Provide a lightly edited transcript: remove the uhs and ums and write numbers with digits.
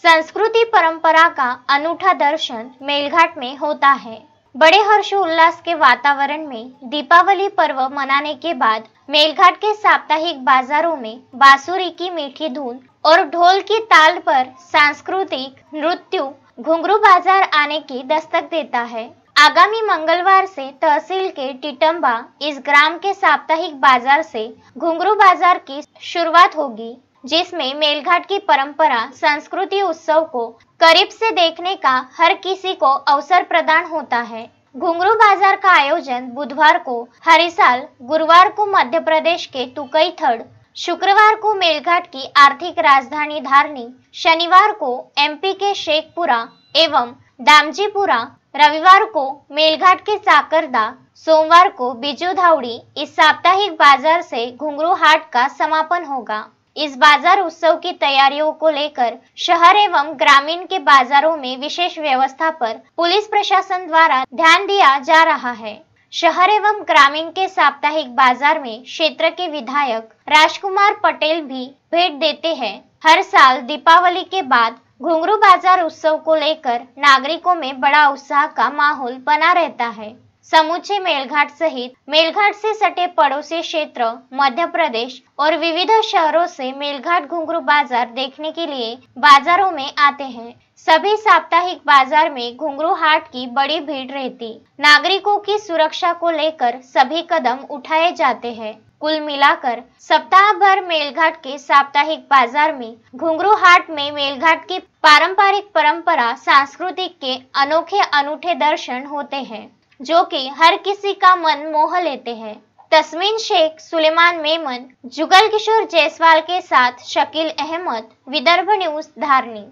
संस्कृति परंपरा का अनूठा दर्शन मेलघाट में होता है। बड़े हर्षोल्लास के वातावरण में दीपावली पर्व मनाने के बाद मेलघाट के साप्ताहिक बाजारों में बांसुरी की मीठी धुन और ढोल की ताल पर सांस्कृतिक नृत्य घुंघरू बाजार आने की दस्तक देता है। आगामी मंगलवार से तहसील के टिटंबा इस ग्राम के साप्ताहिक बाजार से घुंघरू बाजार की शुरुआत होगी, जिसमें मेलघाट की परंपरा संस्कृति उत्सव को करीब से देखने का हर किसी को अवसर प्रदान होता है। घुंघरू बाजार का आयोजन बुधवार को हरिसाल, गुरुवार को मध्य प्रदेश के तुकईथड़, शुक्रवार को मेलघाट की आर्थिक राजधानी धारनी, शनिवार को एमपी के शेखपुरा एवं दामजीपुरा, रविवार को मेलघाट के चाकरदा, सोमवार को बिजुधावड़ी इस साप्ताहिक बाजार से घुंघरू हाट का समापन होगा। इस बाजार उत्सव की तैयारियों को लेकर शहर एवं ग्रामीण के बाजारों में विशेष व्यवस्था पर पुलिस प्रशासन द्वारा ध्यान दिया जा रहा है। शहर एवं ग्रामीण के साप्ताहिक बाजार में क्षेत्र के विधायक राजकुमार पटेल भी भेंट देते हैं। हर साल दीपावली के बाद घुंघरू बाजार उत्सव को लेकर नागरिकों में बड़ा उत्साह का माहौल बना रहता है। समूचे मेलघाट सहित मेलघाट से सटे पड़ोसी क्षेत्र, मध्य प्रदेश और विविध शहरों से मेलघाट घुंघरू बाजार देखने के लिए बाजारों में आते हैं। सभी साप्ताहिक बाजार में घुंघरू हाट की बड़ी भीड़ रहती। नागरिकों की सुरक्षा को लेकर सभी कदम उठाए जाते हैं। कुल मिलाकर सप्ताह भर मेलघाट के साप्ताहिक बाजार में घुंघरू हाट में मेलघाट की पारंपरिक परंपरा सांस्कृतिक के अनोखे अनूठे दर्शन होते हैं, जो कि हर किसी का मन मोह लेते हैं। तस्मीन शेख, सुलेमान मेमन, जुगल किशोर जायसवाल के साथ शकील अहमद, विदर्भ न्यूज, धारनी।